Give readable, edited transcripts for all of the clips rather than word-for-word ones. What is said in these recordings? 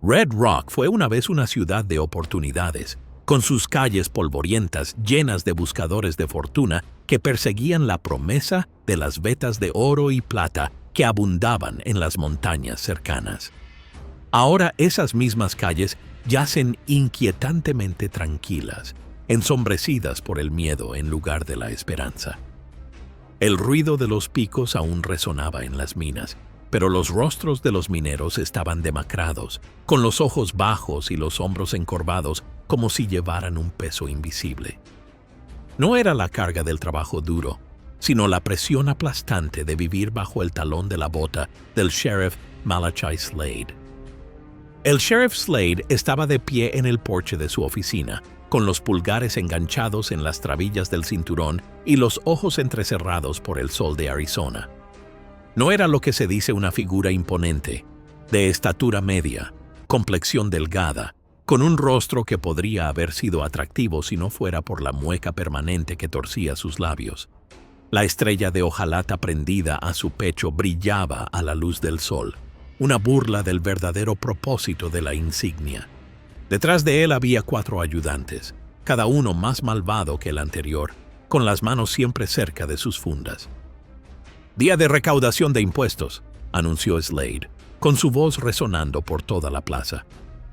Red Rock fue una vez una ciudad de oportunidades, con sus calles polvorientas llenas de buscadores de fortuna que perseguían la promesa de las vetas de oro y plata que abundaban en las montañas cercanas. Ahora esas mismas calles yacen inquietantemente tranquilas, ensombrecidas por el miedo en lugar de la esperanza. El ruido de los picos aún resonaba en las minas, pero los rostros de los mineros estaban demacrados, con los ojos bajos y los hombros encorvados como si llevaran un peso invisible. No era la carga del trabajo duro, sino la presión aplastante de vivir bajo el talón de la bota del sheriff Malachi Slade. El sheriff Slade estaba de pie en el porche de su oficina, con los pulgares enganchados en las trabillas del cinturón y los ojos entrecerrados por el sol de Arizona. No era lo que se dice una figura imponente, de estatura media, complexión delgada, con un rostro que podría haber sido atractivo si no fuera por la mueca permanente que torcía sus labios. La estrella de hojalata prendida a su pecho brillaba a la luz del sol, una burla del verdadero propósito de la insignia. Detrás de él había 4 ayudantes, cada uno más malvado que el anterior, con las manos siempre cerca de sus fundas. «Día de recaudación de impuestos», anunció Slade, con su voz resonando por toda la plaza.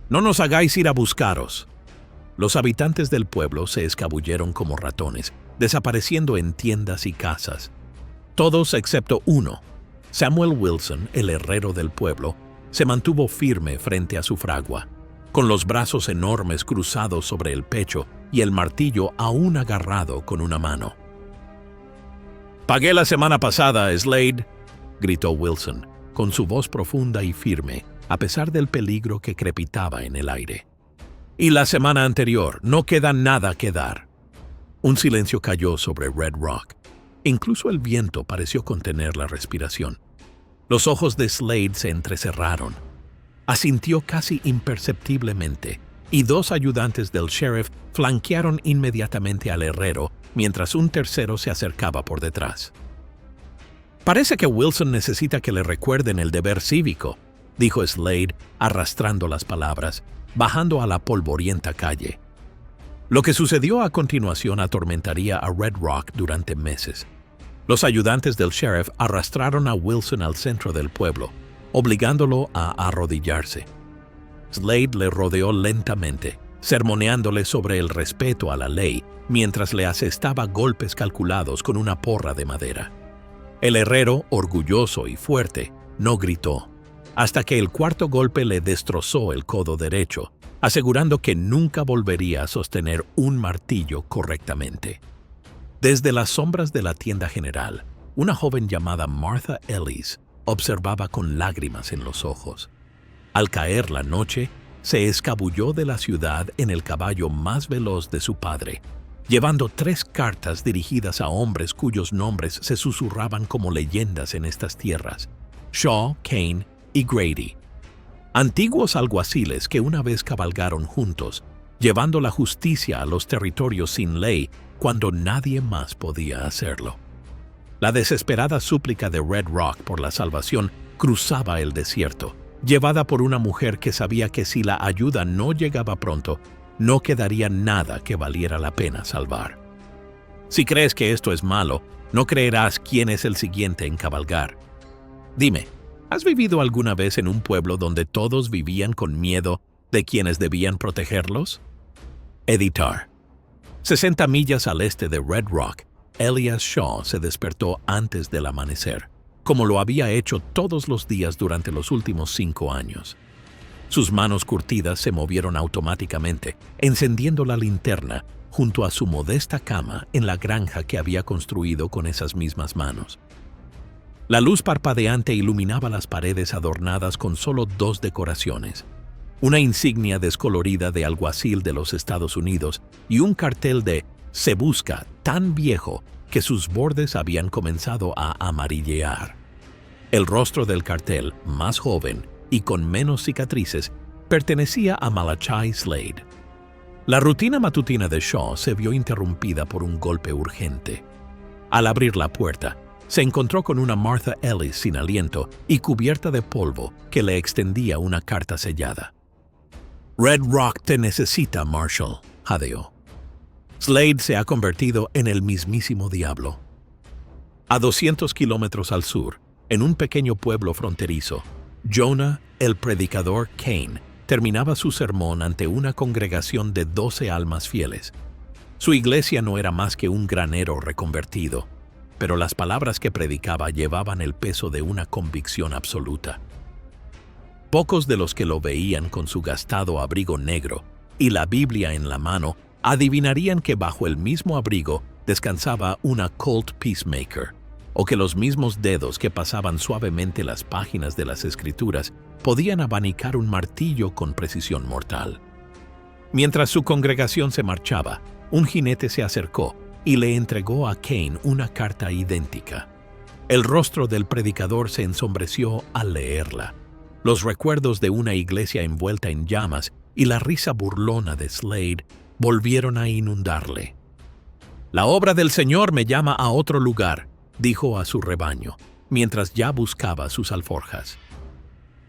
«No nos hagáis ir a buscaros». Los habitantes del pueblo se escabulleron como ratones, desapareciendo en tiendas y casas. Todos excepto uno. Samuel Wilson, el herrero del pueblo, se mantuvo firme frente a su fragua, con los brazos enormes cruzados sobre el pecho y el martillo aún agarrado con una mano. «Pagué la semana pasada, Slade», gritó Wilson, con su voz profunda y firme, a pesar del peligro que crepitaba en el aire. «Y la semana anterior, no queda nada que dar». Un silencio cayó sobre Red Rock. Incluso el viento pareció contener la respiración. Los ojos de Slade se entrecerraron. Asintió casi imperceptiblemente, y 2 ayudantes del sheriff flanquearon inmediatamente al herrero, mientras un tercero se acercaba por detrás. «Parece que Wilson necesita que le recuerden el deber cívico», dijo Slade, arrastrando las palabras, bajando a la polvorienta calle. Lo que sucedió a continuación atormentaría a Red Rock durante meses. Los ayudantes del sheriff arrastraron a Wilson al centro del pueblo, obligándolo a arrodillarse. Slade le rodeó lentamente, sermoneándole sobre el respeto a la ley, mientras le asestaba golpes calculados con una porra de madera. El herrero, orgulloso y fuerte, no gritó, hasta que el 4º golpe le destrozó el codo derecho, asegurando que nunca volvería a sostener un martillo correctamente. Desde las sombras de la tienda general, una joven llamada Martha Ellis observaba con lágrimas en los ojos. Al caer la noche, se escabulló de la ciudad en el caballo más veloz de su padre, llevando 3 cartas dirigidas a hombres cuyos nombres se susurraban como leyendas en estas tierras: Shaw, Kane y Grady. Antiguos alguaciles que una vez cabalgaron juntos, llevando la justicia a los territorios sin ley cuando nadie más podía hacerlo. La desesperada súplica de Red Rock por la salvación cruzaba el desierto, llevada por una mujer que sabía que si la ayuda no llegaba pronto, no quedaría nada que valiera la pena salvar. Si crees que esto es malo, no creerás quién es el siguiente en cabalgar. Dime, ¿has vivido alguna vez en un pueblo donde todos vivían con miedo de quienes debían protegerlos? Editar. 60 millas al este de Red Rock, Elias Shaw se despertó antes del amanecer, como lo había hecho todos los días durante los últimos 5 años. Sus manos curtidas se movieron automáticamente, encendiendo la linterna junto a su modesta cama en la granja que había construido con esas mismas manos. La luz parpadeante iluminaba las paredes adornadas con solo 2 decoraciones: una insignia descolorida de alguacil de los Estados Unidos y un cartel de «Se busca» tan viejo que sus bordes habían comenzado a amarillear. El rostro del cartel, más joven y con menos cicatrices, pertenecía a Malachi Slade. La rutina matutina de Shaw se vio interrumpida por un golpe urgente. Al abrir la puerta, se encontró con una Martha Ellis sin aliento y cubierta de polvo que le extendía una carta sellada. Red Rock te necesita, Marshall, jadeó. Slade se ha convertido en el mismísimo diablo. A 200 kilómetros al sur, en un pequeño pueblo fronterizo, Jonah, el predicador Kane, terminaba su sermón ante una congregación de 12 almas fieles. Su iglesia no era más que un granero reconvertido, pero las palabras que predicaba llevaban el peso de una convicción absoluta. Pocos de los que lo veían con su gastado abrigo negro y la Biblia en la mano adivinarían que bajo el mismo abrigo descansaba una Colt Peacemaker, o que los mismos dedos que pasaban suavemente las páginas de las Escrituras podían abanicar un martillo con precisión mortal. Mientras su congregación se marchaba, un jinete se acercó y le entregó a Kane una carta idéntica. El rostro del predicador se ensombreció al leerla. Los recuerdos de una iglesia envuelta en llamas y la risa burlona de Slade volvieron a inundarle. «La obra del Señor me llama a otro lugar», dijo a su rebaño, mientras ya buscaba sus alforjas.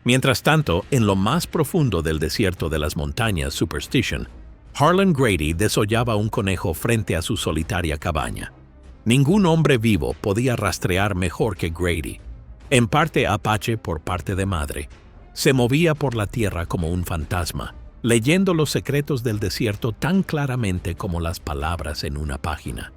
Mientras tanto, en lo más profundo del desierto de las montañas Superstition, Harlan Grady desollaba un conejo frente a su solitaria cabaña. Ningún hombre vivo podía rastrear mejor que Grady. En parte apache por parte de madre, se movía por la tierra como un fantasma, leyendo los secretos del desierto tan claramente como las palabras en una página.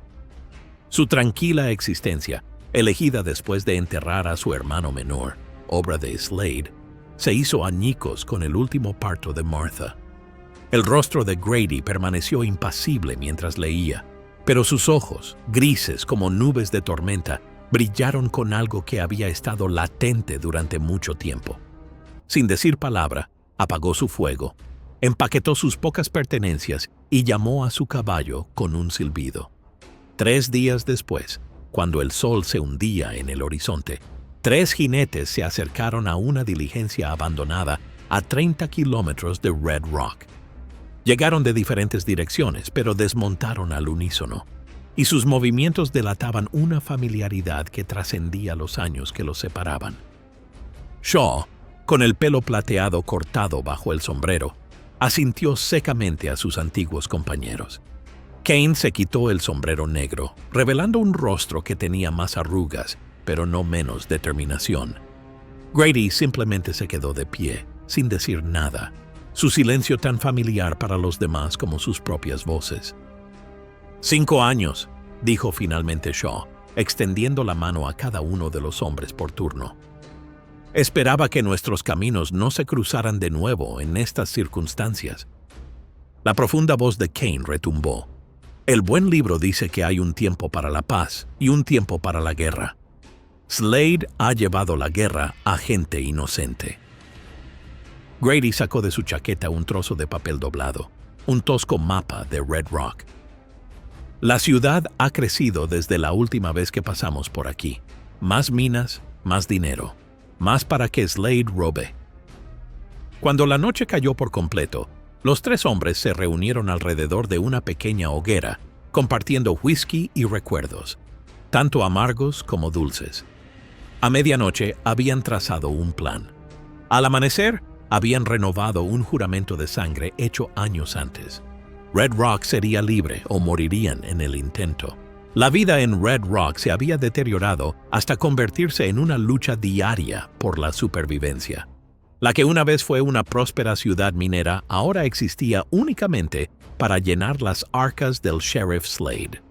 Su tranquila existencia, elegida después de enterrar a su hermano menor, obra de Slade, se hizo añicos con el último parto de Martha. El rostro de Grady permaneció impasible mientras leía, pero sus ojos, grises como nubes de tormenta, brillaron con algo que había estado latente durante mucho tiempo. Sin decir palabra, apagó su fuego, empaquetó sus pocas pertenencias y llamó a su caballo con un silbido. 3 días después, cuando el sol se hundía en el horizonte, 3 jinetes se acercaron a una diligencia abandonada a 30 kilómetros de Red Rock. Llegaron de diferentes direcciones, pero desmontaron al unísono, y sus movimientos delataban una familiaridad que trascendía los años que los separaban. Shaw, con el pelo plateado cortado bajo el sombrero, asintió secamente a sus antiguos compañeros. Kane se quitó el sombrero negro, revelando un rostro que tenía más arrugas, pero no menos determinación. Grady simplemente se quedó de pie, sin decir nada, su silencio tan familiar para los demás como sus propias voces. 5 años, dijo finalmente Shaw, extendiendo la mano a cada uno de los hombres por turno. Esperaba que nuestros caminos no se cruzaran de nuevo en estas circunstancias. La profunda voz de Kane retumbó. El buen libro dice que hay un tiempo para la paz y un tiempo para la guerra. Slade ha llevado la guerra a gente inocente. Grady sacó de su chaqueta un trozo de papel doblado, un tosco mapa de Red Rock. La ciudad ha crecido desde la última vez que pasamos por aquí. Más minas, más dinero, más para que Slade robe. Cuando la noche cayó por completo, los 3 hombres se reunieron alrededor de una pequeña hoguera, compartiendo whisky y recuerdos, tanto amargos como dulces. A medianoche habían trazado un plan. Al amanecer, habían renovado un juramento de sangre hecho años antes. Red Rock sería libre o morirían en el intento. La vida en Red Rock se había deteriorado hasta convertirse en una lucha diaria por la supervivencia. La que una vez fue una próspera ciudad minera ahora existía únicamente para llenar las arcas del sheriff Slade.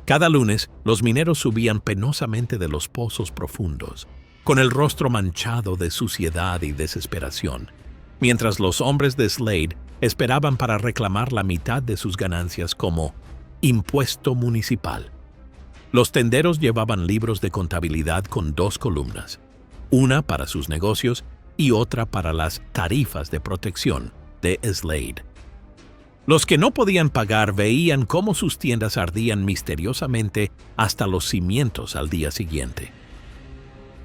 Cada lunes, los mineros subían penosamente de los pozos profundos, con el rostro manchado de suciedad y desesperación, mientras los hombres de Slade esperaban para reclamar la mitad de sus ganancias como impuesto municipal. Los tenderos llevaban libros de contabilidad con 2 columnas, una para sus negocios y otra para las tarifas de protección de Slade. Los que no podían pagar veían cómo sus tiendas ardían misteriosamente hasta los cimientos al día siguiente.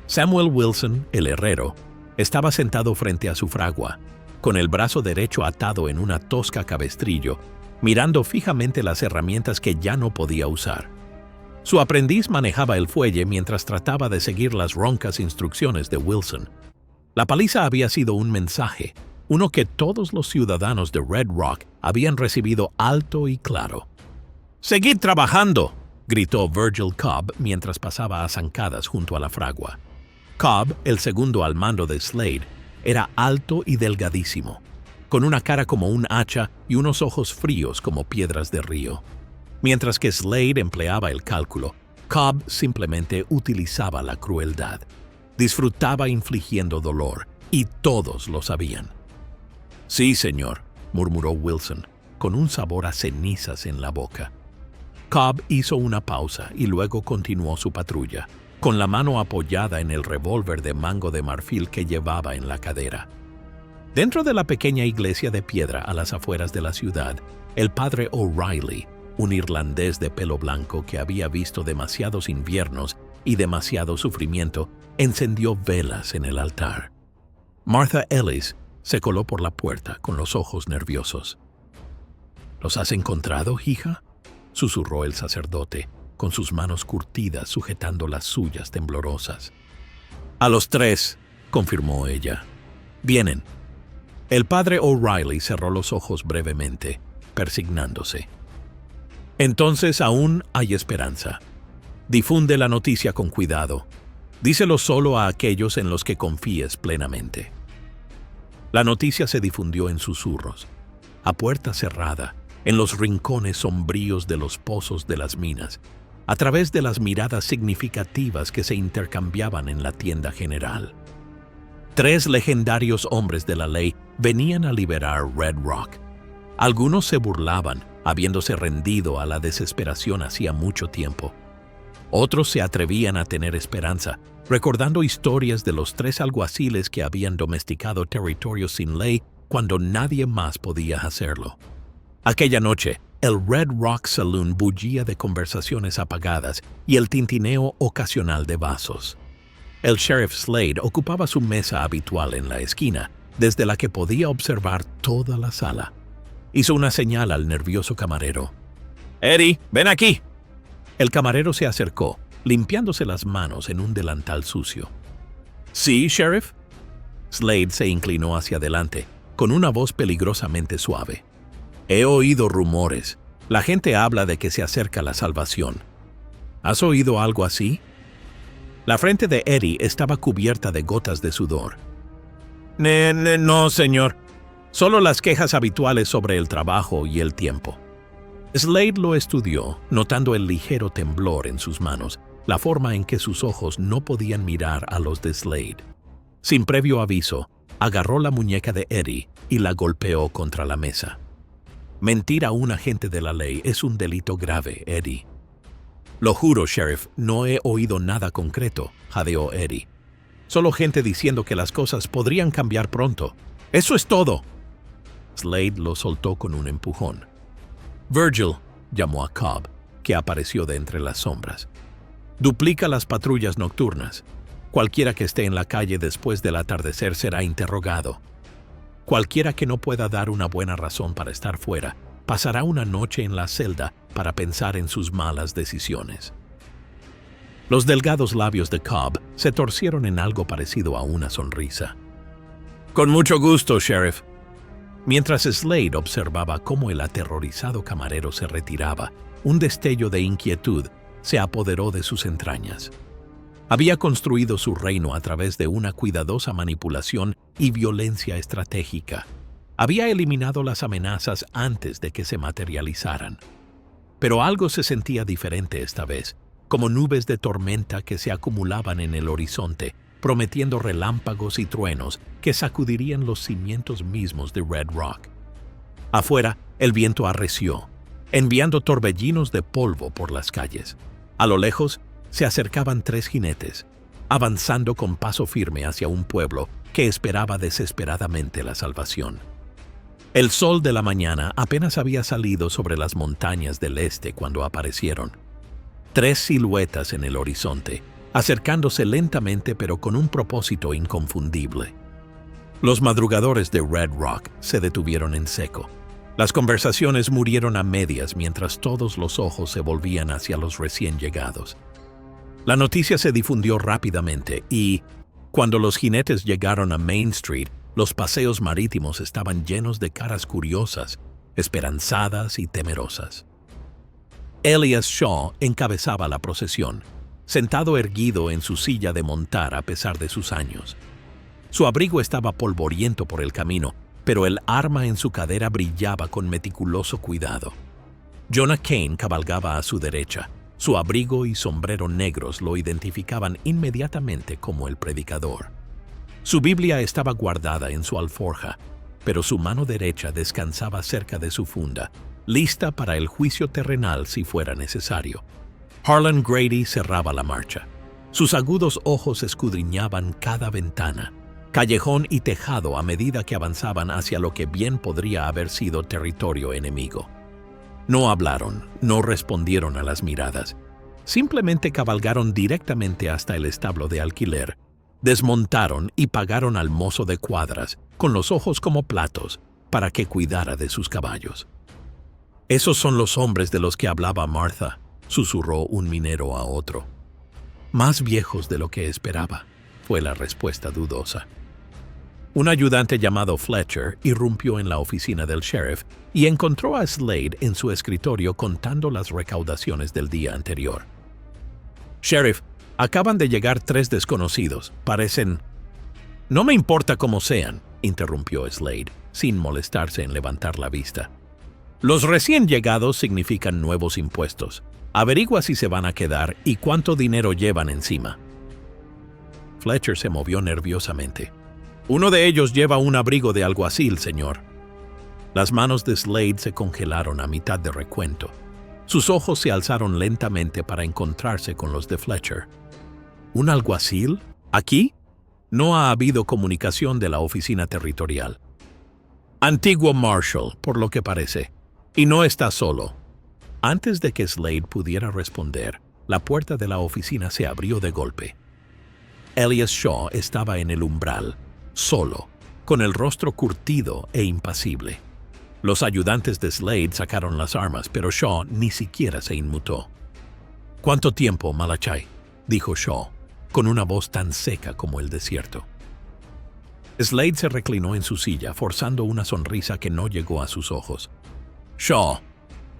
Samuel Wilson, el herrero, estaba sentado frente a su fragua, con el brazo derecho atado en una tosca cabestrillo, mirando fijamente las herramientas que ya no podía usar. Su aprendiz manejaba el fuelle mientras trataba de seguir las roncas instrucciones de Wilson. La paliza había sido un mensaje, uno que todos los ciudadanos de Red Rock habían recibido alto y claro. «¡Seguid trabajando!», gritó Virgil Cobb mientras pasaba a zancadas junto a la fragua. Cobb, el segundo al mando de Slade, era alto y delgadísimo, con una cara como un hacha y unos ojos fríos como piedras de río. Mientras que Slade empleaba el cálculo, Cobb simplemente utilizaba la crueldad. Disfrutaba infligiendo dolor, y todos lo sabían. «Sí, señor», murmuró Wilson, con un sabor a cenizas en la boca. Cobb hizo una pausa y luego continuó su patrulla, con la mano apoyada en el revólver de mango de marfil que llevaba en la cadera. Dentro de la pequeña iglesia de piedra a las afueras de la ciudad, el padre O'Reilly, un irlandés de pelo blanco que había visto demasiados inviernos y demasiado sufrimiento, encendió velas en el altar. Martha Ellis se coló por la puerta con los ojos nerviosos. «¿Los has encontrado, hija?», susurró el sacerdote, con sus manos curtidas sujetando las suyas temblorosas. «A los 3», confirmó ella. «Vienen». El padre O'Reilly cerró los ojos brevemente, persignándose. «Entonces aún hay esperanza. Difunde la noticia con cuidado. Díselo solo a aquellos en los que confíes plenamente». La noticia se difundió en susurros, a puerta cerrada, en los rincones sombríos de los pozos de las minas, a través de las miradas significativas que se intercambiaban en la tienda general. 3 legendarios hombres de la ley venían a liberar Red Rock. Algunos se burlaban, habiéndose rendido a la desesperación hacía mucho tiempo. Otros se atrevían a tener esperanza, recordando historias de los 3 alguaciles que habían domesticado territorios sin ley cuando nadie más podía hacerlo. Aquella noche, el Red Rock Saloon bullía de conversaciones apagadas y el tintineo ocasional de vasos. El sheriff Slade ocupaba su mesa habitual en la esquina, desde la que podía observar toda la sala. Hizo una señal al nervioso camarero. «Eddie, ven aquí». El camarero se acercó, limpiándose las manos en un delantal sucio. «¿Sí, sheriff?» Slade se inclinó hacia adelante, con una voz peligrosamente suave. «He oído rumores. La gente habla de que se acerca la salvación. ¿Has oído algo así?» La frente de Eddie estaba cubierta de gotas de sudor. No, señor. Solo las quejas habituales sobre el trabajo y el tiempo». Slade lo estudió, notando el ligero temblor en sus manos, la forma en que sus ojos no podían mirar a los de Slade. Sin previo aviso, agarró la muñeca de Eddie y la golpeó contra la mesa. «Mentir a un agente de la ley es un delito grave, Eddie». «Lo juro, sheriff, no he oído nada concreto», jadeó Eddie. «Solo gente diciendo que las cosas podrían cambiar pronto. ¡Eso es todo!». Slade lo soltó con un empujón. «Virgil», llamó a Cobb, que apareció de entre las sombras. «Duplica las patrullas nocturnas. Cualquiera que esté en la calle después del atardecer será interrogado. Cualquiera que no pueda dar una buena razón para estar fuera, pasará una noche en la celda para pensar en sus malas decisiones». Los delgados labios de Cobb se torcieron en algo parecido a una sonrisa. «Con mucho gusto, sheriff». Mientras Slade observaba cómo el aterrorizado camarero se retiraba, un destello de inquietud se apoderó de sus entrañas. Había construido su reino a través de una cuidadosa manipulación y violencia estratégica. Había eliminado las amenazas antes de que se materializaran. Pero algo se sentía diferente esta vez, como nubes de tormenta que se acumulaban en el horizonte, prometiendo relámpagos y truenos que sacudirían los cimientos mismos de Red Rock. Afuera, el viento arreció, enviando torbellinos de polvo por las calles. A lo lejos, se acercaban 3 jinetes, avanzando con paso firme hacia un pueblo que esperaba desesperadamente la salvación. El sol de la mañana apenas había salido sobre las montañas del este cuando aparecieron. 3 siluetas en el horizonte, acercándose lentamente pero con un propósito inconfundible. Los madrugadores de Red Rock se detuvieron en seco. Las conversaciones murieron a medias mientras todos los ojos se volvían hacia los recién llegados. La noticia se difundió rápidamente y, cuando los jinetes llegaron a Main Street, Los paseos marítimos estaban llenos de caras curiosas, esperanzadas y temerosas. Elias Shaw encabezaba la procesión, sentado erguido en su silla de montar a pesar de sus años. Su abrigo estaba polvoriento por el camino, pero el arma en su cadera brillaba con meticuloso cuidado. Jonah Kane cabalgaba a su derecha. Su abrigo y sombrero negros lo identificaban inmediatamente como el predicador. Su Biblia estaba guardada en su alforja, pero su mano derecha descansaba cerca de su funda, lista para el juicio terrenal si fuera necesario. Harlan Grady cerraba la marcha. Sus agudos ojos escudriñaban cada ventana, callejón y tejado a medida que avanzaban hacia lo que bien podría haber sido territorio enemigo. No hablaron, no respondieron a las miradas. Simplemente cabalgaron directamente hasta el establo de alquiler, desmontaron y pagaron al mozo de cuadras, con los ojos como platos, para que cuidara de sus caballos. «Esos son los hombres de los que hablaba Martha», susurró un minero a otro. «Más viejos de lo que esperaba», fue la respuesta dudosa. Un ayudante llamado Fletcher irrumpió en la oficina del sheriff y encontró a Slade en su escritorio contando las recaudaciones del día anterior. «Sheriff, acaban de llegar 3 desconocidos. Parecen...» «No me importa cómo sean», interrumpió Slade, sin molestarse en levantar la vista. «Los recién llegados significan nuevos impuestos. Averigua si se van a quedar y cuánto dinero llevan encima». Fletcher se movió nerviosamente. «Uno de ellos lleva un abrigo de alguacil, señor». Las manos de Slade se congelaron a mitad de recuento. Sus ojos se alzaron lentamente para encontrarse con los de Fletcher. ¿Un alguacil? ¿Aquí? No ha habido comunicación de la oficina territorial. Antiguo Marshall, por lo que parece. Y no está solo. Antes de que Slade pudiera responder, la puerta de la oficina se abrió de golpe. Elias Shaw estaba en el umbral, solo, con el rostro curtido e impasible. Los ayudantes de Slade sacaron las armas, pero Shaw ni siquiera se inmutó. «¿Cuánto tiempo, Malachai?», dijo Shaw, con una voz tan seca como el desierto. Slade se reclinó en su silla, forzando una sonrisa que no llegó a sus ojos. «Shaw,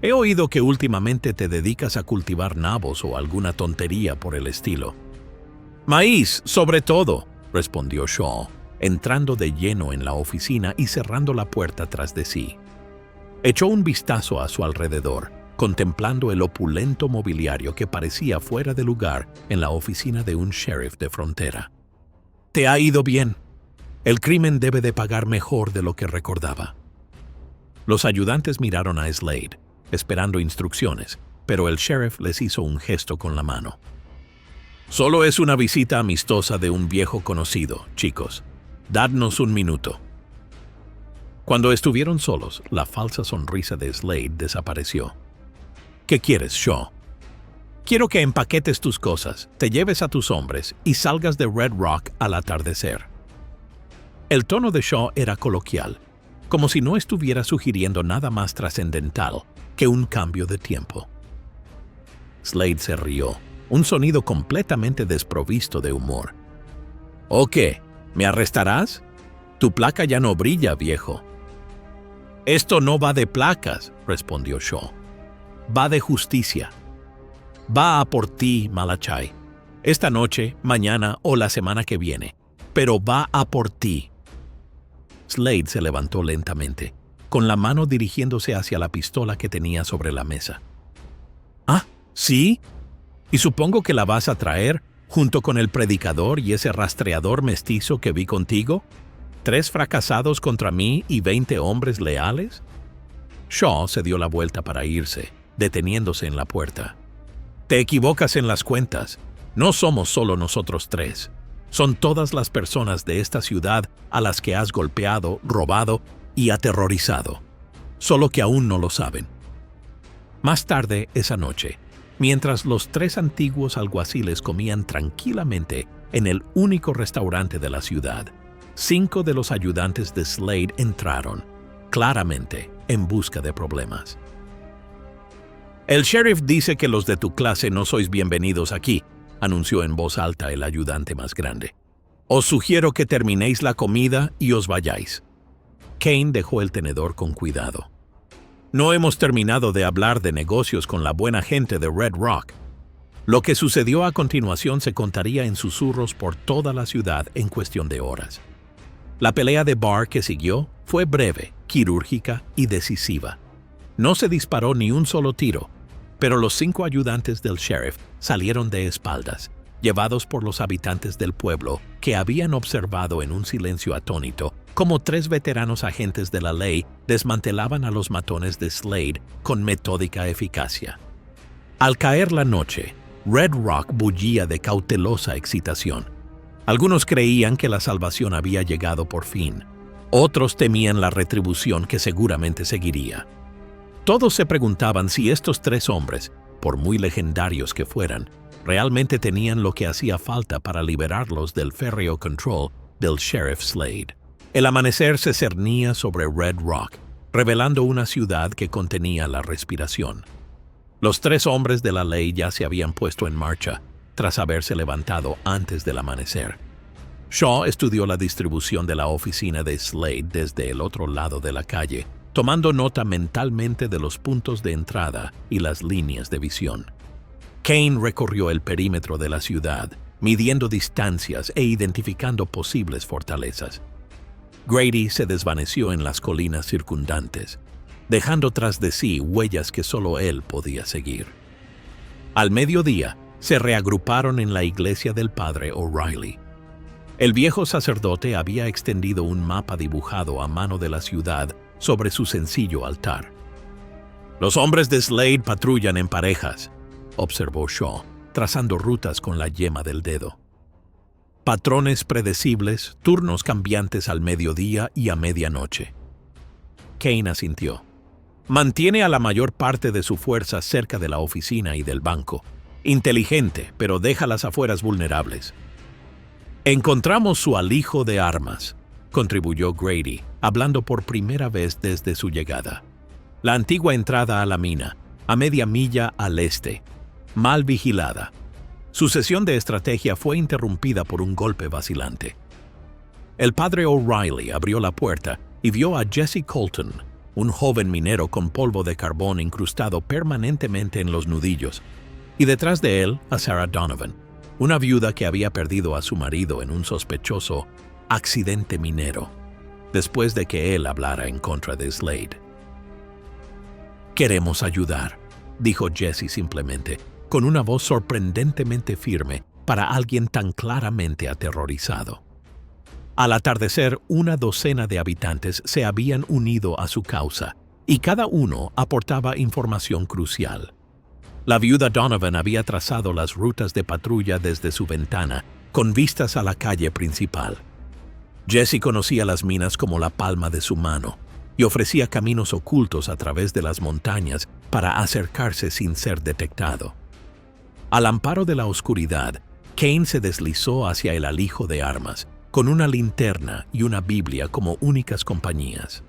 he oído que últimamente te dedicas a cultivar nabos o alguna tontería por el estilo». «Maíz, sobre todo», respondió Shaw, entrando de lleno en la oficina y cerrando la puerta tras de sí. Echó un vistazo a su alrededor, contemplando el opulento mobiliario que parecía fuera de lugar en la oficina de un sheriff de frontera. «Te ha ido bien. El crimen debe de pagar mejor de lo que recordaba». Los ayudantes miraron a Slade, esperando instrucciones, pero el sheriff les hizo un gesto con la mano. «Solo es una visita amistosa de un viejo conocido, chicos. Dadnos un minuto». Cuando estuvieron solos, la falsa sonrisa de Slade desapareció. «¿Qué quieres, Shaw?» «Quiero que empaquetes tus cosas, te lleves a tus hombres y salgas de Red Rock al atardecer». El tono de Shaw era coloquial, como si no estuviera sugiriendo nada más trascendental que un cambio de tiempo. Slade se rió, un sonido completamente desprovisto de humor. «¿O qué? ¿Me arrestarás? Tu placa ya no brilla, viejo». «Esto no va de placas», respondió Shaw. «Va de justicia. Va a por ti, Malachai. Esta noche, mañana o la semana que viene. Pero va a por ti». Slade se levantó lentamente, con la mano dirigiéndose hacia la pistola que tenía sobre la mesa. «¿Ah, sí? Y supongo que la vas a traer, junto con el predicador y ese rastreador mestizo que vi contigo. 3 fracasados contra mí y 20 hombres leales». Shaw se dio la vuelta para irse, deteniéndose en la puerta. «Te equivocas en las cuentas. No somos solo nosotros 3. Son todas las personas de esta ciudad a las que has golpeado, robado y aterrorizado. Solo que aún no lo saben». Más tarde esa noche, mientras los 3 antiguos alguaciles comían tranquilamente en el único restaurante de la ciudad, 5 de los ayudantes de Slade entraron, claramente en busca de problemas. «El sheriff dice que los de tu clase no sois bienvenidos aquí», anunció en voz alta el ayudante más grande. Os sugiero que terminéis la comida y os vayáis. Kane dejó el tenedor con cuidado. No hemos terminado de hablar de negocios con la buena gente de Red Rock. Lo que sucedió a continuación se contaría en susurros por toda la ciudad en cuestión de horas. La pelea de bar que siguió fue breve, quirúrgica y decisiva. No se disparó ni un solo tiro, pero los 5 ayudantes del sheriff salieron de espaldas, llevados por los habitantes del pueblo que habían observado en un silencio atónito cómo 3 veteranos agentes de la ley desmantelaban a los matones de Slade con metódica eficacia. Al caer la noche, Red Rock bullía de cautelosa excitación. Algunos creían que la salvación había llegado por fin. Otros temían la retribución que seguramente seguiría. Todos se preguntaban si estos 3 hombres, por muy legendarios que fueran, realmente tenían lo que hacía falta para liberarlos del férreo control del Sheriff Slade. El amanecer se cernía sobre Red Rock, revelando una ciudad que contenía la respiración. Los 3 hombres de la ley ya se habían puesto en marcha, tras haberse levantado antes del amanecer. Shaw estudió la distribución de la oficina de Slade desde el otro lado de la calle, tomando nota mentalmente de los puntos de entrada y las líneas de visión. Kane recorrió el perímetro de la ciudad, midiendo distancias e identificando posibles fortalezas. Grady se desvaneció en las colinas circundantes, dejando tras de sí huellas que solo él podía seguir. Al mediodía, se reagruparon en la iglesia del padre O'Reilly. El viejo sacerdote había extendido un mapa dibujado a mano de la ciudad sobre su sencillo altar. «Los hombres de Slade patrullan en parejas», observó Shaw, trazando rutas con la yema del dedo. Patrones predecibles, turnos cambiantes al mediodía y a medianoche. Kane asintió. Mantiene a la mayor parte de su fuerza cerca de la oficina y del banco. Inteligente, pero deja las afueras vulnerables. Encontramos su alijo de armas, contribuyó Grady, hablando por primera vez desde su llegada. La antigua entrada a la mina, a media milla al este, mal vigilada. Su sesión de estrategia fue interrumpida por un golpe vacilante. El padre O'Reilly abrió la puerta y vio a Jesse Colton, un joven minero con polvo de carbón incrustado permanentemente en los nudillos, y detrás de él a Sarah Donovan, una viuda que había perdido a su marido en un sospechoso accidente minero, después de que él hablara en contra de Slade. «Queremos ayudar», dijo Jesse simplemente, con una voz sorprendentemente firme para alguien tan claramente aterrorizado. Al atardecer, 12 de habitantes se habían unido a su causa, y cada uno aportaba información crucial. La viuda Donovan había trazado las rutas de patrulla desde su ventana, con vistas a la calle principal. Jesse conocía las minas como la palma de su mano y ofrecía caminos ocultos a través de las montañas para acercarse sin ser detectado. Al amparo de la oscuridad, Kane se deslizó hacia el alijo de armas, con una linterna y una Biblia como únicas compañías.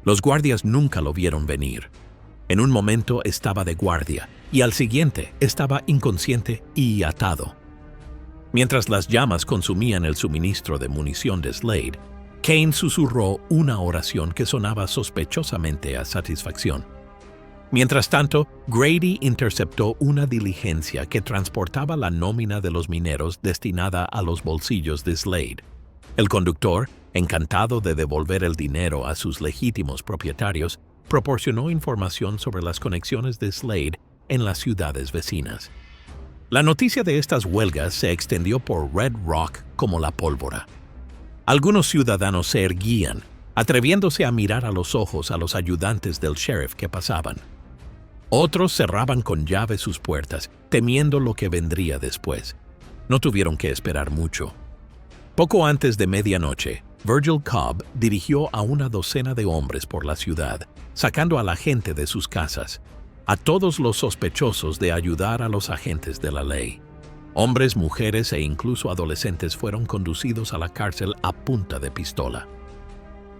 Los guardias nunca lo vieron venir. En un momento estaba de guardia y al siguiente estaba inconsciente y atado. Mientras las llamas consumían el suministro de munición de Slade, Kane susurró una oración que sonaba sospechosamente a satisfacción. Mientras tanto, Grady interceptó una diligencia que transportaba la nómina de los mineros destinada a los bolsillos de Slade. El conductor, encantado de devolver el dinero a sus legítimos propietarios, proporcionó información sobre las conexiones de Slade en las ciudades vecinas. La noticia de estas huelgas se extendió por Red Rock como la pólvora. Algunos ciudadanos se erguían, atreviéndose a mirar a los ojos a los ayudantes del sheriff que pasaban. Otros cerraban con llave sus puertas, temiendo lo que vendría después. No tuvieron que esperar mucho. Poco antes de medianoche, Virgil Cobb dirigió a 12 de hombres por la ciudad, sacando a la gente de sus casas, a todos los sospechosos de ayudar a los agentes de la ley. Hombres, mujeres e incluso adolescentes fueron conducidos a la cárcel a punta de pistola.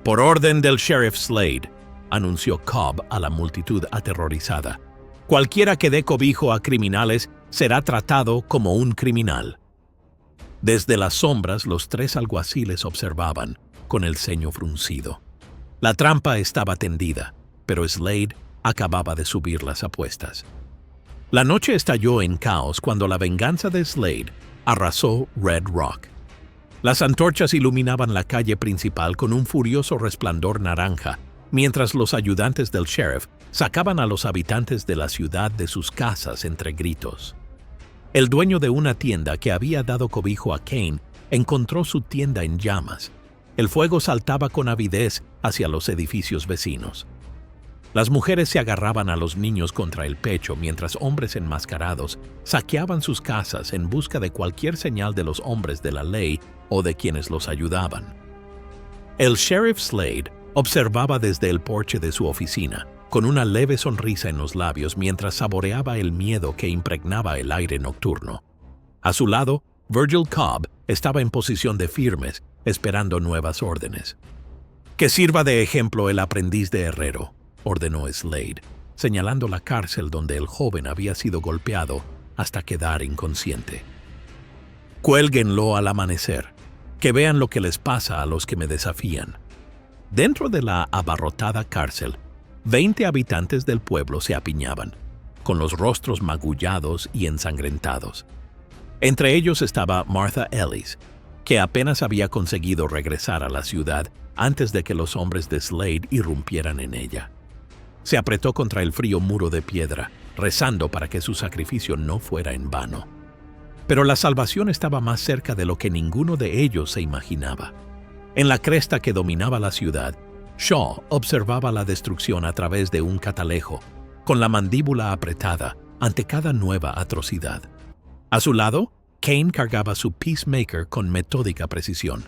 «Por orden del Sheriff Slade», anunció Cobb a la multitud aterrorizada, «cualquiera que dé cobijo a criminales será tratado como un criminal». Desde las sombras, los tres alguaciles observaban, con el ceño fruncido. La trampa estaba tendida, pero Slade acababa de subir las apuestas. La noche estalló en caos cuando la venganza de Slade arrasó Red Rock. Las antorchas iluminaban la calle principal con un furioso resplandor naranja, mientras los ayudantes del sheriff sacaban a los habitantes de la ciudad de sus casas entre gritos. El dueño de una tienda que había dado cobijo a Kane encontró su tienda en llamas. El fuego saltaba con avidez hacia los edificios vecinos. Las mujeres se agarraban a los niños contra el pecho mientras hombres enmascarados saqueaban sus casas en busca de cualquier señal de los hombres de la ley o de quienes los ayudaban. El sheriff Slade observaba desde el porche de su oficina, con una leve sonrisa en los labios mientras saboreaba el miedo que impregnaba el aire nocturno. A su lado, Virgil Cobb estaba en posición de firmes, esperando nuevas órdenes. «Que sirva de ejemplo el aprendiz de herrero», ordenó Slade, señalando la cárcel donde el joven había sido golpeado hasta quedar inconsciente. «Cuélguenlo al amanecer, que vean lo que les pasa a los que me desafían». Dentro de la abarrotada cárcel, 20 habitantes del pueblo se apiñaban, con los rostros magullados y ensangrentados. Entre ellos estaba Martha Ellis, que apenas había conseguido regresar a la ciudad antes de que los hombres de Slade irrumpieran en ella. Se apretó contra el frío muro de piedra, rezando para que su sacrificio no fuera en vano. Pero la salvación estaba más cerca de lo que ninguno de ellos se imaginaba. En la cresta que dominaba la ciudad, Shaw observaba la destrucción a través de un catalejo, con la mandíbula apretada ante cada nueva atrocidad. A su lado, Kane cargaba su Peacemaker con metódica precisión.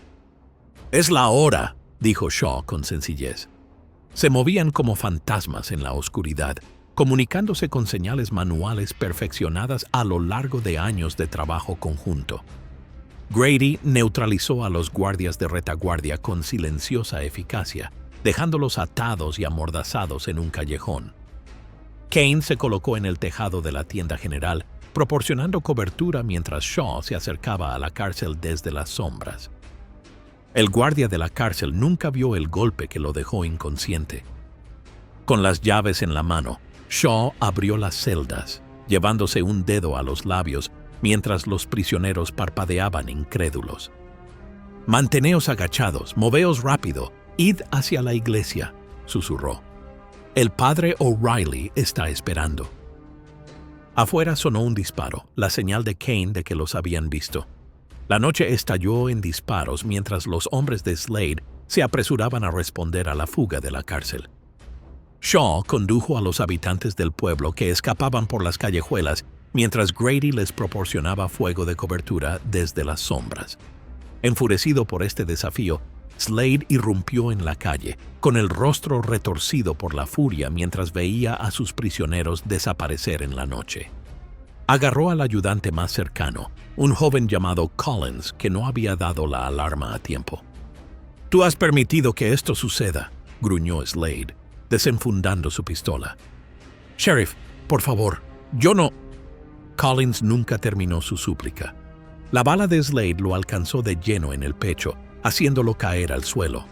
«Es la hora», dijo Shaw con sencillez. Se movían como fantasmas en la oscuridad, comunicándose con señales manuales perfeccionadas a lo largo de años de trabajo conjunto. Grady neutralizó a los guardias de retaguardia con silenciosa eficacia, dejándolos atados y amordazados en un callejón. Kane se colocó en el tejado de la tienda general, proporcionando cobertura mientras Shaw se acercaba a la cárcel desde las sombras. El guardia de la cárcel nunca vio el golpe que lo dejó inconsciente. Con las llaves en la mano, Shaw abrió las celdas, llevándose un dedo a los labios mientras los prisioneros parpadeaban incrédulos. «Manteneos agachados, moveos rápido, id hacia la iglesia», susurró. «El padre O'Reilly está esperando». Afuera sonó un disparo, la señal de Kane de que los habían visto. La noche estalló en disparos mientras los hombres de Slade se apresuraban a responder a la fuga de la cárcel. Shaw condujo a los habitantes del pueblo que escapaban por las callejuelas mientras Grady les proporcionaba fuego de cobertura desde las sombras. Enfurecido por este desafío, Slade irrumpió en la calle, con el rostro retorcido por la furia mientras veía a sus prisioneros desaparecer en la noche. Agarró al ayudante más cercano, un joven llamado Collins que no había dado la alarma a tiempo. «Tú has permitido que esto suceda», gruñó Slade, desenfundando su pistola. «Sheriff, por favor, yo no...» Collins nunca terminó su súplica. La bala de Slade lo alcanzó de lleno en el pecho, haciéndolo caer al suelo.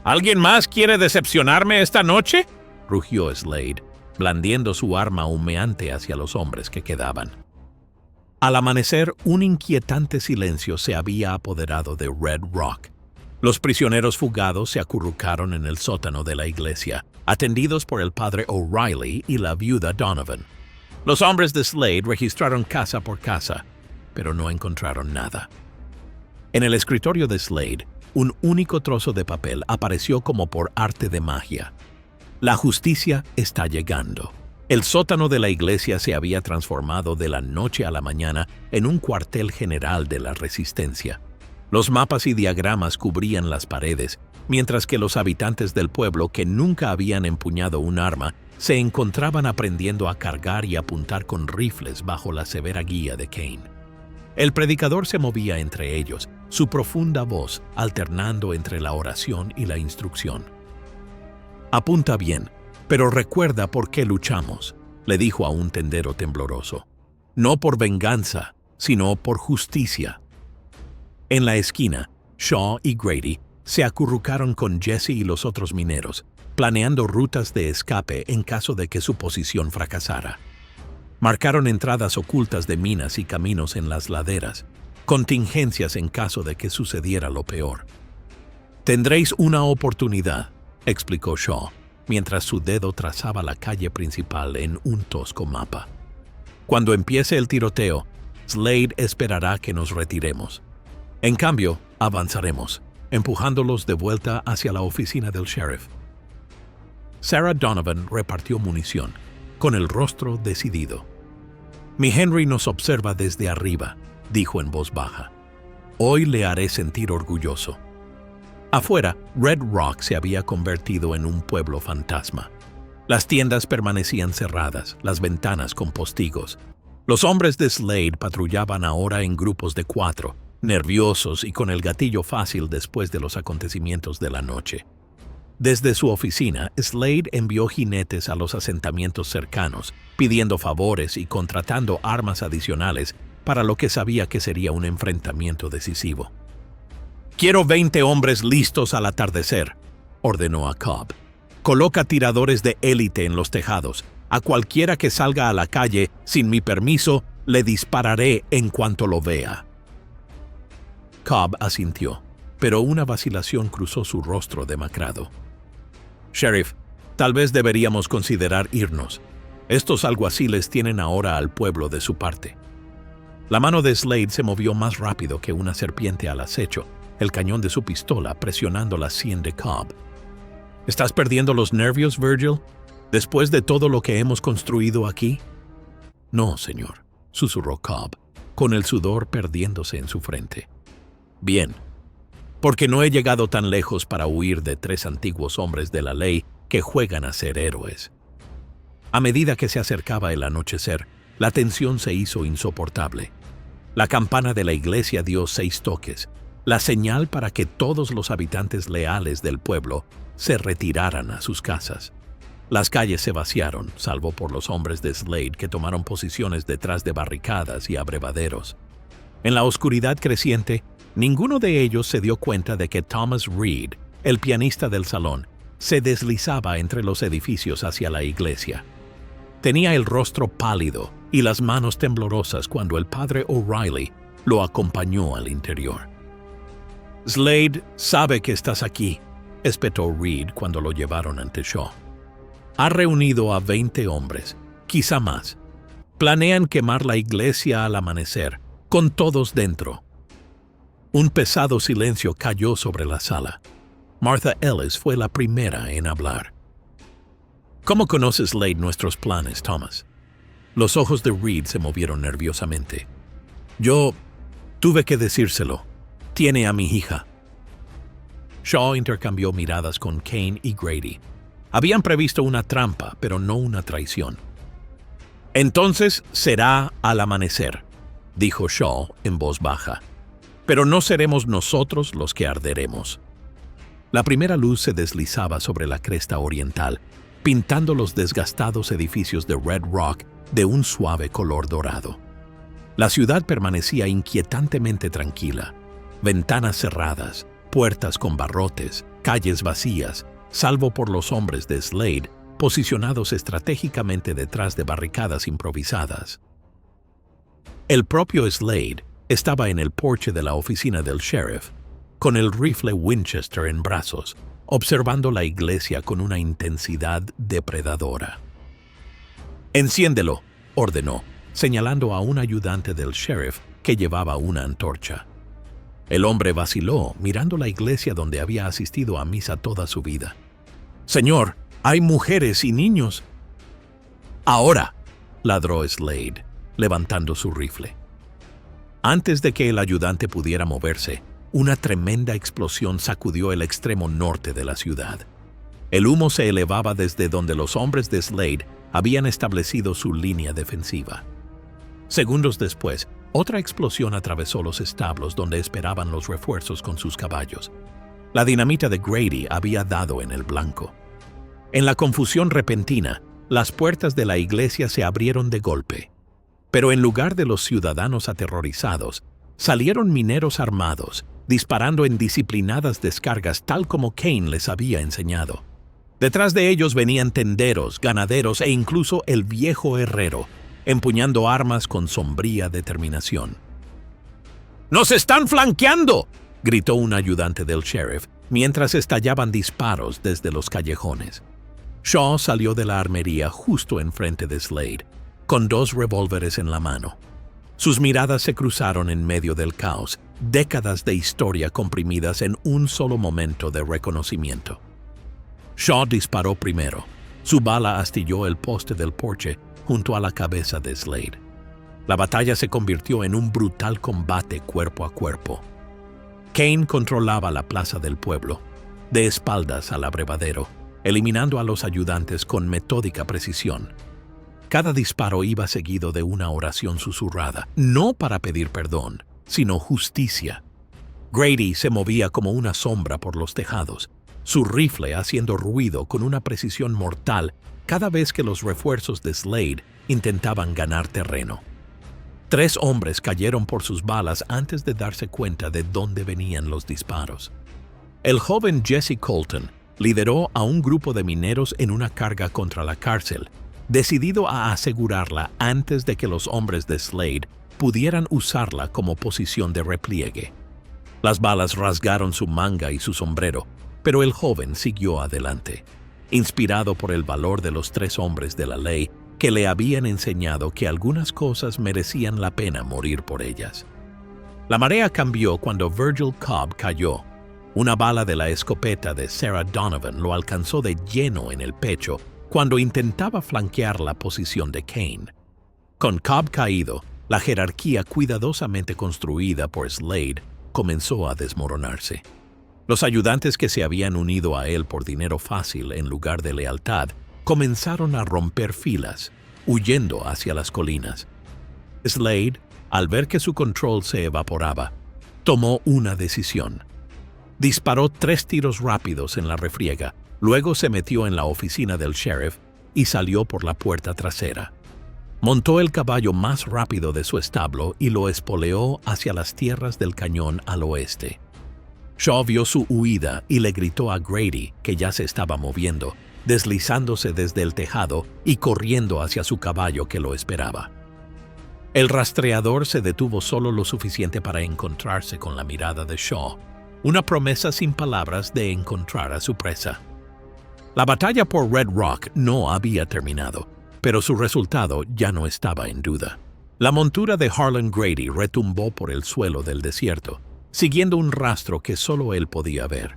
«¿Alguien más quiere decepcionarme esta noche?», rugió Slade, blandiendo su arma humeante hacia los hombres que quedaban. Al amanecer, un inquietante silencio se había apoderado de Red Rock. Los prisioneros fugados se acurrucaron en el sótano de la iglesia, atendidos por el padre O'Reilly y la viuda Donovan. Los hombres de Slade registraron casa por casa, pero no encontraron nada. En el escritorio de Slade, un único trozo de papel apareció como por arte de magia. «La justicia está llegando». El sótano de la iglesia se había transformado de la noche a la mañana en un cuartel general de la resistencia. Los mapas y diagramas cubrían las paredes, mientras que los habitantes del pueblo que nunca habían empuñado un arma se encontraban aprendiendo a cargar y apuntar con rifles bajo la severa guía de Kane. El predicador se movía entre ellos, su profunda voz alternando entre la oración y la instrucción. «Apunta bien, pero recuerda por qué luchamos», le dijo a un tendero tembloroso. «No por venganza, sino por justicia». En la esquina, Shaw y Grady se acurrucaron con Jesse y los otros mineros, planeando rutas de escape en caso de que su posición fracasara. Marcaron entradas ocultas de minas y caminos en las laderas, contingencias en caso de que sucediera lo peor. «Tendréis una oportunidad», explicó Shaw, mientras su dedo trazaba la calle principal en un tosco mapa. «Cuando empiece el tiroteo, Slade esperará que nos retiremos. En cambio, avanzaremos, empujándolos de vuelta hacia la oficina del sheriff». Sarah Donovan repartió munición, con el rostro decidido. «Mi Henry nos observa desde arriba», dijo en voz baja. «Hoy le haré sentir orgulloso». Afuera, Red Rock se había convertido en un pueblo fantasma. Las tiendas permanecían cerradas, las ventanas con postigos. Los hombres de Slade patrullaban ahora en grupos de 4, nerviosos y con el gatillo fácil después de los acontecimientos de la noche. Desde su oficina, Slade envió jinetes a los asentamientos cercanos, pidiendo favores y contratando armas adicionales para lo que sabía que sería un enfrentamiento decisivo. «Quiero 20 hombres listos al atardecer», ordenó a Cobb. «Coloca tiradores de élite en los tejados. A cualquiera que salga a la calle sin mi permiso, le dispararé en cuanto lo vea». Cobb asintió, pero una vacilación cruzó su rostro demacrado. «Sheriff, tal vez deberíamos considerar irnos. Estos alguaciles tienen ahora al pueblo de su parte». La mano de Slade se movió más rápido que una serpiente al acecho, el cañón de su pistola presionando la sien de Cobb. «¿Estás perdiendo los nervios, Virgil? ¿Después de todo lo que hemos construido aquí?» «No, señor», susurró Cobb, con el sudor perdiéndose en su frente. «Bien, porque no he llegado tan lejos para huir de 3 antiguos hombres de la ley que juegan a ser héroes». A medida que se acercaba el anochecer, la tensión se hizo insoportable. La campana de la iglesia dio 6 toques, la señal para que todos los habitantes leales del pueblo se retiraran a sus casas. Las calles se vaciaron, salvo por los hombres de Slade que tomaron posiciones detrás de barricadas y abrevaderos. En la oscuridad creciente, ninguno de ellos se dio cuenta de que Thomas Reed, el pianista del salón, se deslizaba entre los edificios hacia la iglesia. Tenía el rostro pálido y las manos temblorosas cuando el padre O'Reilly lo acompañó al interior. «Slade sabe que estás aquí», espetó Reed cuando lo llevaron ante Shaw. «Ha reunido a 20 hombres, quizá más. Planean quemar la iglesia al amanecer, con todos dentro». Un pesado silencio cayó sobre la sala. Martha Ellis fue la primera en hablar. «¿Cómo conoce Slade nuestros planes, Thomas?» Los ojos de Reed se movieron nerviosamente. «Yo tuve que decírselo. Tiene a mi hija». Shaw intercambió miradas con Kane y Grady. Habían previsto una trampa, pero no una traición. «Entonces será al amanecer», dijo Shaw en voz baja. «Pero no seremos nosotros los que arderemos». La primera luz se deslizaba sobre la cresta oriental, pintando los desgastados edificios de Red Rock de un suave color dorado. La ciudad permanecía inquietantemente tranquila. Ventanas cerradas, puertas con barrotes, calles vacías, salvo por los hombres de Slade, posicionados estratégicamente detrás de barricadas improvisadas. El propio Slade estaba en el porche de la oficina del sheriff, con el rifle Winchester en brazos, observando la iglesia con una intensidad depredadora. «Enciéndelo», ordenó, señalando a un ayudante del sheriff que llevaba una antorcha. El hombre vaciló, mirando la iglesia donde había asistido a misa toda su vida. «Señor, hay mujeres y niños». «Ahora», ladró Slade, levantando su rifle. Antes de que el ayudante pudiera moverse, una tremenda explosión sacudió el extremo norte de la ciudad. El humo se elevaba desde donde los hombres de Slade habían establecido su línea defensiva. Segundos después, otra explosión atravesó los establos donde esperaban los refuerzos con sus caballos. La dinamita de Grady había dado en el blanco. En la confusión repentina, las puertas de la iglesia se abrieron de golpe. Pero en lugar de los ciudadanos aterrorizados, Salieron mineros armados, disparando en disciplinadas descargas tal como Kane les había enseñado. Detrás de ellos venían tenderos, ganaderos e incluso el viejo herrero, empuñando armas con sombría determinación. ¡Nos están flanqueando!, gritó un ayudante del sheriff, mientras estallaban disparos desde los callejones. Shaw salió de la armería justo enfrente de Slade, con 2 revólveres en la mano. Sus miradas se cruzaron en medio del caos, décadas de historia comprimidas en un solo momento de reconocimiento. Shaw disparó primero. Su bala astilló el poste del porche junto a la cabeza de Slade. La batalla se convirtió en un brutal combate cuerpo a cuerpo. Kane controlaba la plaza del pueblo, de espaldas al abrevadero, eliminando a los ayudantes con metódica precisión. Cada disparo iba seguido de una oración susurrada, no para pedir perdón, sino justicia. Grady se movía como una sombra por los tejados, su rifle haciendo ruido con una precisión mortal cada vez que los refuerzos de Slade intentaban ganar terreno. 3 hombres cayeron por sus balas antes de darse cuenta de dónde venían los disparos. El joven Jesse Colton lideró a un grupo de mineros en una carga contra la cárcel, decidido a asegurarla antes de que los hombres de Slade pudieran usarla como posición de repliegue. Las balas rasgaron su manga y su sombrero, pero el joven siguió adelante, inspirado por el valor de los 3 hombres de la ley que le habían enseñado que algunas cosas merecían la pena morir por ellas. La marea cambió cuando Virgil Cobb cayó. Una bala de la escopeta de Sarah Donovan lo alcanzó de lleno en el pecho cuando intentaba flanquear la posición de Kane. Con Cobb caído, la jerarquía cuidadosamente construida por Slade comenzó a desmoronarse. Los ayudantes que se habían unido a él por dinero fácil en lugar de lealtad comenzaron a romper filas, huyendo hacia las colinas. Slade, al ver que su control se evaporaba, tomó una decisión. Disparó 3 tiros rápidos en la refriega, luego se metió en la oficina del sheriff y salió por la puerta trasera. Montó el caballo más rápido de su establo y lo espoleó hacia las tierras del cañón al oeste. Shaw vio su huida y le gritó a Grady, que ya se estaba moviendo, deslizándose desde el tejado y corriendo hacia su caballo que lo esperaba. El rastreador se detuvo solo lo suficiente para encontrarse con la mirada de Shaw, una promesa sin palabras de encontrar a su presa. La batalla por Red Rock no había terminado, pero su resultado ya no estaba en duda. La montura de Harlan Grady retumbó por el suelo del desierto, siguiendo un rastro que solo él podía ver.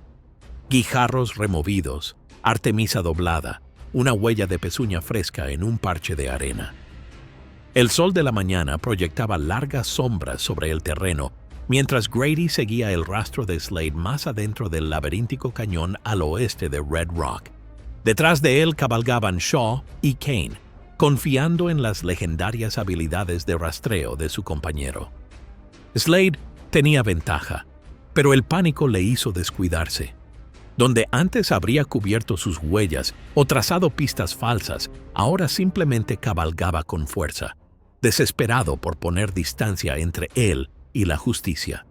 Guijarros removidos, artemisa doblada, una huella de pezuña fresca en un parche de arena. El sol de la mañana proyectaba largas sombras sobre el terreno, mientras Grady seguía el rastro de Slade más adentro del laberíntico cañón al oeste de Red Rock. Detrás de él cabalgaban Shaw y Kane, confiando en las legendarias habilidades de rastreo de su compañero. Slade tenía ventaja, pero el pánico le hizo descuidarse. Donde antes habría cubierto sus huellas o trazado pistas falsas, ahora simplemente cabalgaba con fuerza, desesperado por poner distancia entre él y la justicia.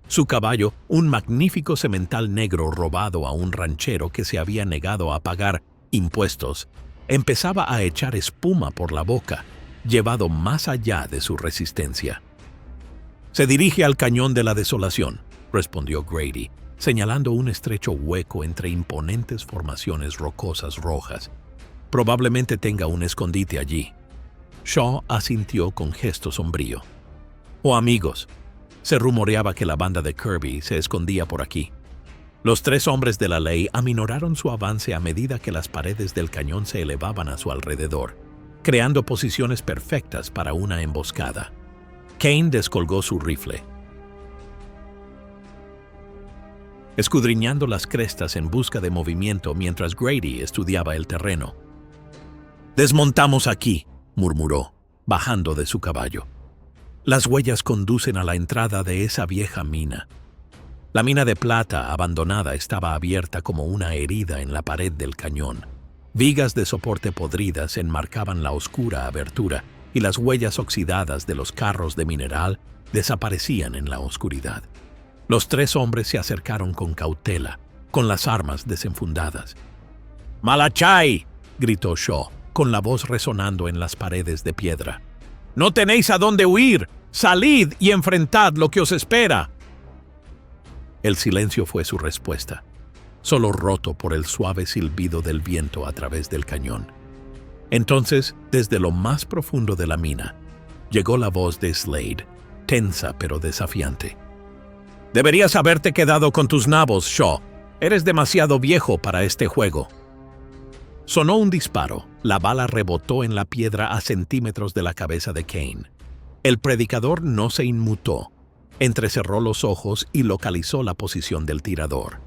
Su caballo, un magnífico semental negro robado a un ranchero que se había negado a pagar impuestos, empezaba a echar espuma por la boca, llevado más allá de su resistencia. «Se dirige al Cañón de la Desolación», respondió Grady, señalando un estrecho hueco entre imponentes formaciones rocosas rojas. «Probablemente tenga un escondite allí». Shaw asintió con gesto sombrío. «Oh, amigos, se rumoreaba que la banda de Kirby se escondía por aquí». Los 3 hombres de la ley aminoraron su avance a medida que las paredes del cañón se elevaban a su alrededor, creando posiciones perfectas para una emboscada. Kane descolgó su rifle, escudriñando las crestas en busca de movimiento mientras Grady estudiaba el terreno. «Desmontamos aquí», murmuró, bajando de su caballo. «Las huellas conducen a la entrada de esa vieja mina». La mina de plata abandonada estaba abierta como una herida en la pared del cañón. Vigas de soporte podridas enmarcaban la oscura abertura, y las huellas oxidadas de los carros de mineral desaparecían en la oscuridad. Los tres hombres se acercaron con cautela, con las armas desenfundadas. «¡Malachai!», gritó Shaw, con la voz resonando en las paredes de piedra. «¡No tenéis a dónde huir! ¡Salid y enfrentad lo que os espera!». El silencio fue su respuesta, solo roto por el suave silbido del viento a través del cañón. Entonces, desde lo más profundo de la mina, llegó la voz de Slade, tensa pero desafiante. «Deberías haberte quedado con tus nabos, Shaw. Eres demasiado viejo para este juego». Sonó un disparo. La bala rebotó en la piedra a centímetros de la cabeza de Kane. El predicador no se inmutó. Entrecerró los ojos y localizó la posición del tirador.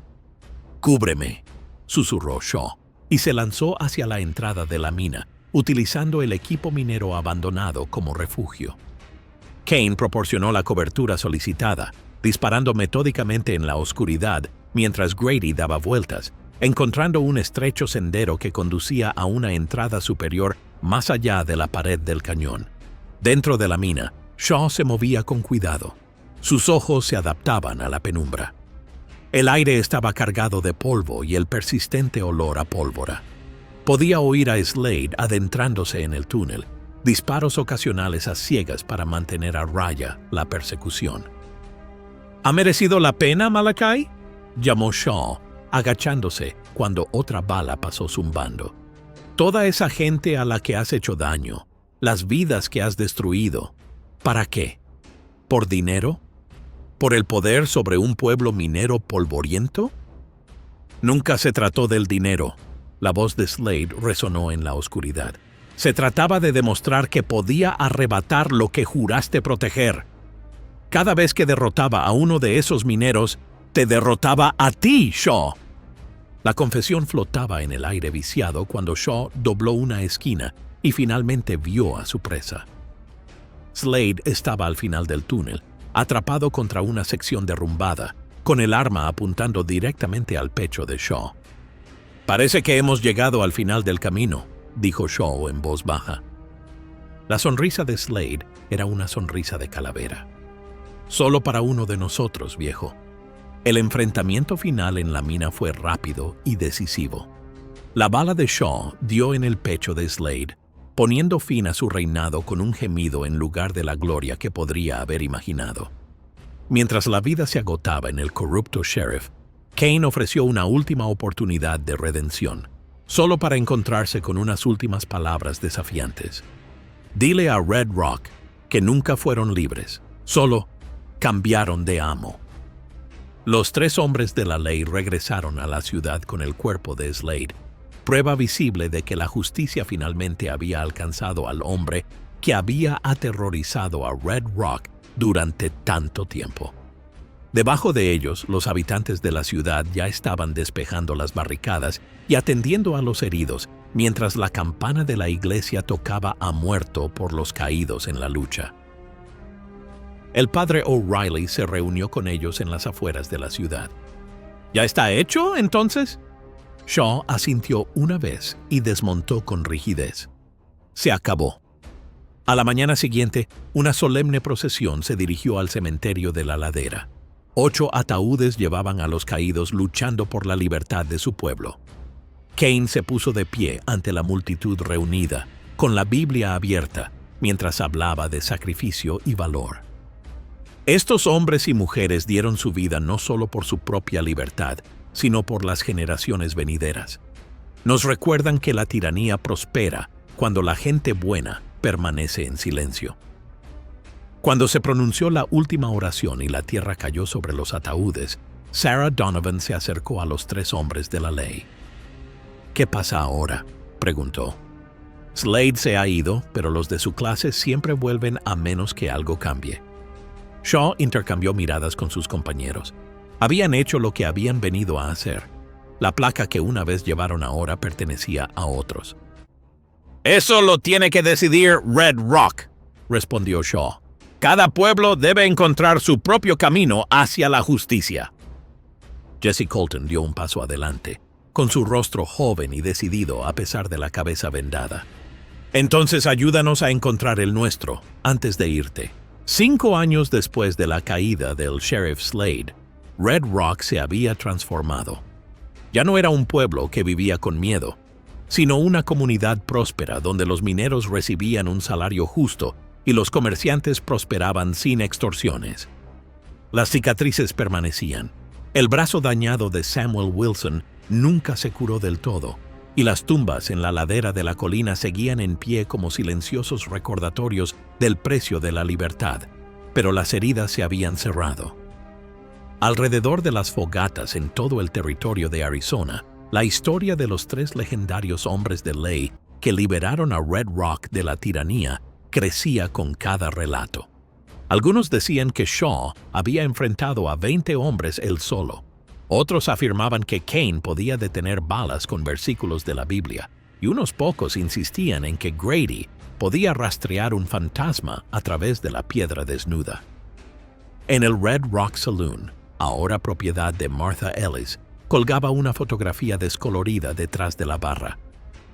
«Cúbreme», susurró Shaw, y se lanzó hacia la entrada de la mina, utilizando el equipo minero abandonado como refugio. Kane proporcionó la cobertura solicitada, disparando metódicamente en la oscuridad mientras Grady daba vueltas, encontrando un estrecho sendero que conducía a una entrada superior más allá de la pared del cañón. Dentro de la mina, Shaw se movía con cuidado. Sus ojos se adaptaban a la penumbra. El aire estaba cargado de polvo y el persistente olor a pólvora. Podía oír a Slade adentrándose en el túnel, disparos ocasionales a ciegas para mantener a raya la persecución. «¿Ha merecido la pena, Malachai?», llamó Shaw, agachándose cuando otra bala pasó zumbando. «Toda esa gente a la que has hecho daño, las vidas que has destruido, ¿para qué? ¿Por dinero? ¿Por el poder sobre un pueblo minero polvoriento?». «Nunca se trató del dinero», la voz de Slade resonó en la oscuridad. «Se trataba de demostrar que podía arrebatar lo que juraste proteger. Cada vez que derrotaba a uno de esos mineros, te derrotaba a ti, Shaw». La confesión flotaba en el aire viciado cuando Shaw dobló una esquina y finalmente vio a su presa. Slade estaba al final del túnel, atrapado contra una sección derrumbada, con el arma apuntando directamente al pecho de Shaw. «Parece que hemos llegado al final del camino», dijo Shaw en voz baja. La sonrisa de Slade era una sonrisa de calavera. «Solo para uno de nosotros, viejo». El enfrentamiento final en la mina fue rápido y decisivo. La bala de Shaw dio en el pecho de Slade, poniendo fin a su reinado con un gemido en lugar de la gloria que podría haber imaginado. Mientras la vida se agotaba en el corrupto sheriff, Kane ofreció una última oportunidad de redención, solo para encontrarse con unas últimas palabras desafiantes. «Dile a Red Rock que nunca fueron libres, solo cambiaron de amo». Los tres hombres de la ley regresaron a la ciudad con el cuerpo de Slade, prueba visible de que la justicia finalmente había alcanzado al hombre que había aterrorizado a Red Rock durante tanto tiempo. Debajo de ellos, los habitantes de la ciudad ya estaban despejando las barricadas y atendiendo a los heridos, mientras la campana de la iglesia tocaba a muerto por los caídos en la lucha. El padre O'Reilly se reunió con ellos en las afueras de la ciudad. «¿Ya está hecho, entonces?». Shaw asintió una vez y desmontó con rigidez. Se acabó. A la mañana siguiente, una solemne procesión se dirigió al cementerio de la ladera. 8 ataúdes llevaban a los caídos luchando por la libertad de su pueblo. Kane se puso de pie ante la multitud reunida, con la Biblia abierta, mientras hablaba de sacrificio y valor. Estos hombres y mujeres dieron su vida no solo por su propia libertad, sino por las generaciones venideras. Nos recuerdan que la tiranía prospera cuando la gente buena permanece en silencio. Cuando se pronunció la última oración y la tierra cayó sobre los ataúdes, Sarah Donovan se acercó a los tres hombres de la ley. «¿Qué pasa ahora?», preguntó. «Slade se ha ido, pero los de su clase siempre vuelven a menos que algo cambie». Shaw intercambió miradas con sus compañeros. Habían hecho lo que habían venido a hacer. La placa que una vez llevaron ahora pertenecía a otros. «Eso lo tiene que decidir Red Rock», respondió Shaw. «Cada pueblo debe encontrar su propio camino hacia la justicia». Jesse Colton dio un paso adelante, con su rostro joven y decidido a pesar de la cabeza vendada. Entonces ayúdanos a encontrar el nuestro, antes de irte. 5 años después de la caída del Sheriff Slade, Red Rock se había transformado. Ya no era un pueblo que vivía con miedo, sino una comunidad próspera donde los mineros recibían un salario justo y los comerciantes prosperaban sin extorsiones. Las cicatrices permanecían. El brazo dañado de Samuel Wilson nunca se curó del todo, y las tumbas en la ladera de la colina seguían en pie como silenciosos recordatorios del precio de la libertad, pero las heridas se habían cerrado. Alrededor de las fogatas en todo el territorio de Arizona, la historia de los 3 legendarios hombres de ley que liberaron a Red Rock de la tiranía crecía con cada relato. Algunos decían que Shaw había enfrentado a 20 hombres él solo. Otros afirmaban que Kane podía detener balas con versículos de la Biblia, y unos pocos insistían en que Grady podía rastrear un fantasma a través de la piedra desnuda. En el Red Rock Saloon, ahora propiedad de Martha Ellis, colgaba una fotografía descolorida detrás de la barra.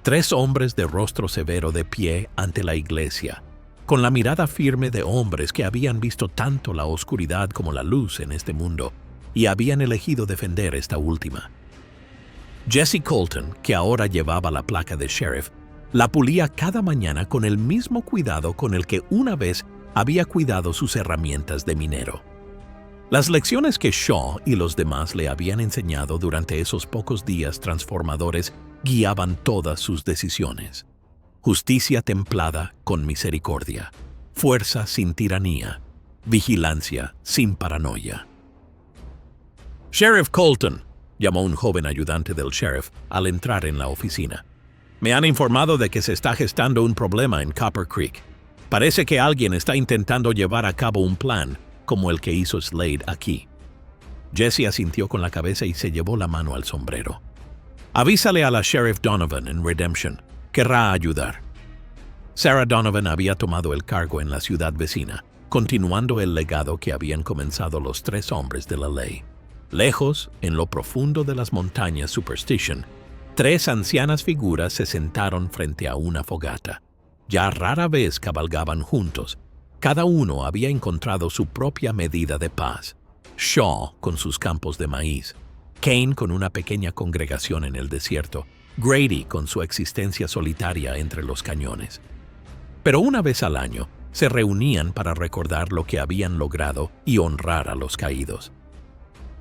3 hombres de rostro severo de pie ante la iglesia, con la mirada firme de hombres que habían visto tanto la oscuridad como la luz en este mundo y habían elegido defender esta última. Jesse Colton, que ahora llevaba la placa de sheriff, la pulía cada mañana con el mismo cuidado con el que una vez había cuidado sus herramientas de minero. Las lecciones que Shaw y los demás le habían enseñado durante esos pocos días transformadores guiaban todas sus decisiones. Justicia templada con misericordia, fuerza sin tiranía, vigilancia sin paranoia. «Sheriff Colton», llamó un joven ayudante del sheriff al entrar en la oficina. «Me han informado de que se está gestando un problema en Copper Creek. Parece que alguien está intentando llevar a cabo un plan como el que hizo Slade aquí». Jesse asintió con la cabeza y se llevó la mano al sombrero. «Avísale a la Sheriff Donovan en Redemption. Querrá ayudar». Sarah Donovan había tomado el cargo en la ciudad vecina, continuando el legado que habían comenzado los 3 hombres de la ley. Lejos, en lo profundo de las montañas Superstition, 3 ancianas figuras se sentaron frente a una fogata. Ya rara vez cabalgaban juntos. Cada uno había encontrado su propia medida de paz. Shaw con sus campos de maíz, Kane con una pequeña congregación en el desierto, Grady con su existencia solitaria entre los cañones. Pero una vez al año, se reunían para recordar lo que habían logrado y honrar a los caídos.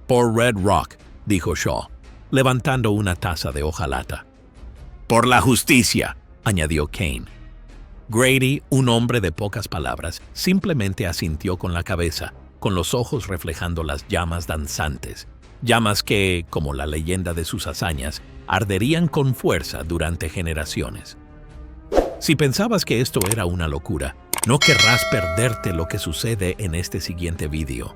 «Por Red Rock», dijo Shaw, levantando una taza de hojalata. «Por la justicia», añadió Kane. Grady, un hombre de pocas palabras, simplemente asintió con la cabeza, con los ojos reflejando las llamas danzantes, llamas que, como la leyenda de sus hazañas, arderían con fuerza durante generaciones. Si pensabas que esto era una locura, no querrás perderte lo que sucede en este siguiente vídeo.